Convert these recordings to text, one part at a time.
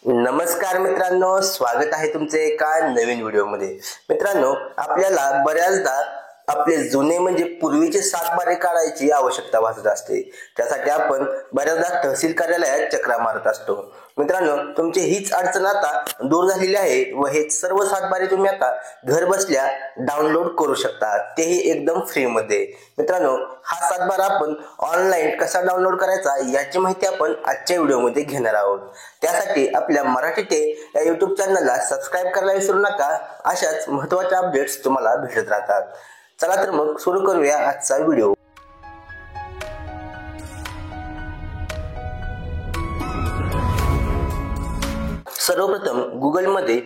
नमस्कार मित्रांनो, स्वागत आहे तुमचे एका नवीन व्हिडिओमध्ये। मित्रांनो, आपल्याला बऱ्याचदा आपले जुने म्हणजे पूर्वीचे सातबारे काढायची आवश्यकता भासत असते। त्यासाठी आपण बऱ्याचदा तहसील कार्यालयात चक्रा मारत असतो। मित्रांनो, तुमची हीच अडचण आता दूर झालेली आहे व हे सर्व सातबारे तुम्ही आता घर बसल्या डाउनलोड करू शकता, तेही एकदम फ्री मध्ये। मित्रांनो, हा सातबारा आपण ऑनलाइन कसा डाउनलोड करायचा याची माहिती आपण आजच्या व्हिडिओमध्ये घेणार आहोत। त्यासाठी आपल्या मराठी टे या YouTube चॅनलला सबस्क्राइब करायला विसरू नका। अशाच महत्त्वाच्या अपडेट्स तुम्हाला भेटत राहतात। चला तर मग सुरू करूया आजचा व्हिडिओ। सर्वप्रथम गुगल मध्ये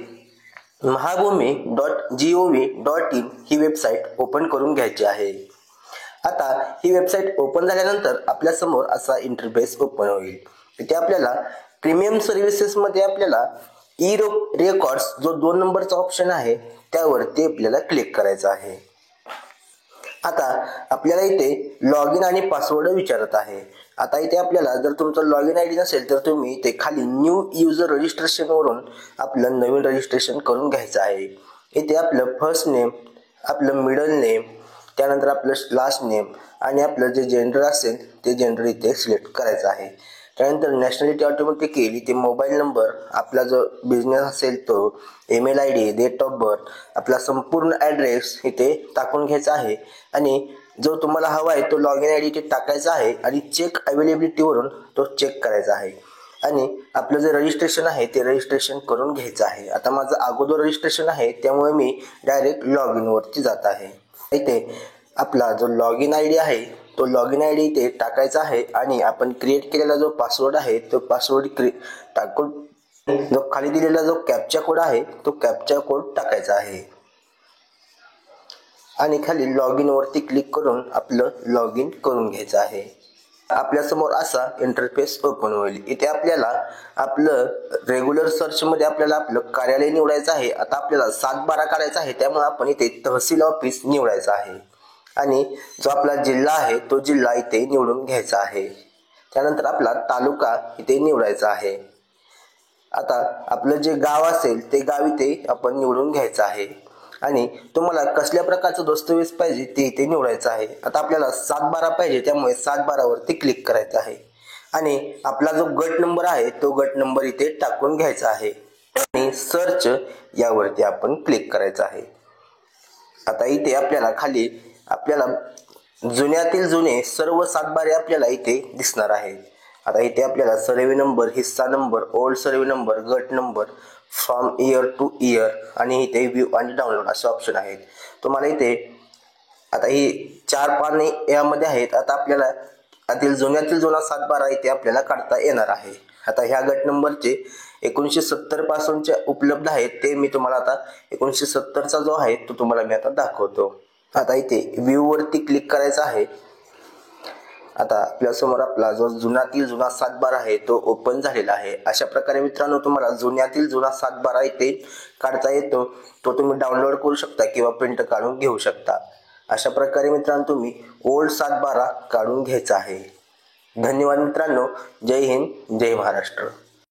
महाभूमी.gov.in ही वेबसाईट ओपन करून घ्यायची आहे। आता ही वेबसाईट ओपन झाल्यानंतर आपल्या समोर असा इंटरफेस ओपन होईल। इथे आपल्याला प्रीमियम सर्व्हिसेस मध्ये आपल्याला ई रेकॉर्ड्स जो 2 नंबरचा ऑप्शन आहे त्यावरती आपल्याला क्लिक करायचं आहे। आता आपल्याला इथे लॉग इन आणि पासवर्ड विचारत आहे। आता इथे आपल्याला जर तुमचा लॉग इन आयडी नसेल तर तुम्ही इथे खाली न्यू यूजर रजिस्ट्रेशन वरून आपलं नवीन रजिस्ट्रेशन करून घ्यायचं आहे। इथे आपलं फर्स्ट नेम, आपलं मिडल नेम, त्यानंतर आपलं लास्ट नेम आणि आपलं जे जेंडर असेल ते जेंडर इथे सिलेक्ट करायचं आहे। त्यानंतर नॅशनॅलिटी ऑटोमॅटिक येईल। इथे मोबाईल नंबर, आपला जो बिझनेस असेल तो, email ID, date of birth, आपला संपूर्ण ॲड्रेस इथे टाकून घ्यायचा आहे आणि जो तुम्हाला हवा आहे तो लॉग इन आयडी इथे टाकायचा आहे आणि चेक अवेलेबिलिटी वरून तो चेक करायचा आहे आणि आपलं जे रजिस्ट्रेशन आहे ते रजिस्ट्रेशन करून घ्यायचं आहे। आता माझं अगोदर रजिस्ट्रेशन आहे त्यामुळे मी डायरेक्ट लॉग इन वरती जात आहे। इथे आपला जो लॉग इन आयडी आहे तो लॉग इन आयडी इथे टाकायचा आहे आणि आपण क्रिएट केलेला जो पासवर्ड आहे तो पासवर्ड टाकून जो खाली दिलेला जो कॅप्चा कोड आहे तो कॅप्चा कोड टाकायचा आहे आणि खाली लॉग इन वरती क्लिक करून आपलं लॉग इन करून घ्यायचं आहे। आपल्या समोर असा इंटरफेस ओपन होईल। इथे आपल्याला आपलं रेग्युलर सर्च मध्ये आपल्याला आपलं कार्यालय निवडायचं आहे। आता आपल्याला 7/12 काढायचा आहे त्यामुळे आपण इथे तहसील ऑफिस निवडायचं आहे आणि जो आपला जिल्हा आहे तो जिल्हा इथे निवडून घ्यायचा आहे। त्यानंतर आपला तालुका इथे निवडायचा आहे। आता आपलं जे गाव असेल ते गाव इथे आपण निवडून घ्यायचं आहे आणि तुम्हाला कसल्या प्रकारचं दस्तऐवज पाहिजे ते इथे निवडायचं आहे। आता आपल्याला 7/12 पाहिजे त्यामुळे 7/12 वरती क्लिक करायचं आहे आणि आपला जो गट नंबर आहे तो गट नंबर इथे टाकून घ्यायचा आहे आणि सर्च यावरती आपण क्लिक करायचं आहे। आता इथे आपल्याला खाली आपल्याला जुन्यातील जुने सर्व सातबारे आपल्याला इथे दिसणार आहेत। आता इथे आपल्याला सर्वे नंबर, हिस्सा नंबर, ओल्ड सर्वे नंबर, गट number, from year to year आणि इथे व्ह्यू आणि डाउनलोड असे ऑप्शन आहेत। तुम्हाला इथे आता ही 4 पाने यामध्ये आहेत। आता आपल्याला आतील जुन्यातील जुना 7/12 इथे आपल्याला काढता येणार आहे। आता ह्या गट नंबरचे 1970 पासूनचे उपलब्ध आहेत ते मी तुम्हाला आता 1970चा जो आहे तो तुम्हाला मी आता दाखवतो। आता इथे व्ह्यू वरती क्लिक करायचं आहे। आता आपल्या समोर आपला जो जुन्यातील जुना 7/12 आहे तो ओपन झालेला आहे। अशा प्रकारे मित्रांनो तुम्हाला जुन्यातील जुना 7/12 इथे काढता येतो, तो तुम्ही डाउनलोड करू शकता किंवा प्रिंट काढून घेऊ शकता। अशा प्रकारे मित्रांनो तुम्ही ओल्ड 7/12 काढून घ्यायचा आहे। धन्यवाद मित्रांनो, जय हिंद, जय महाराष्ट्र।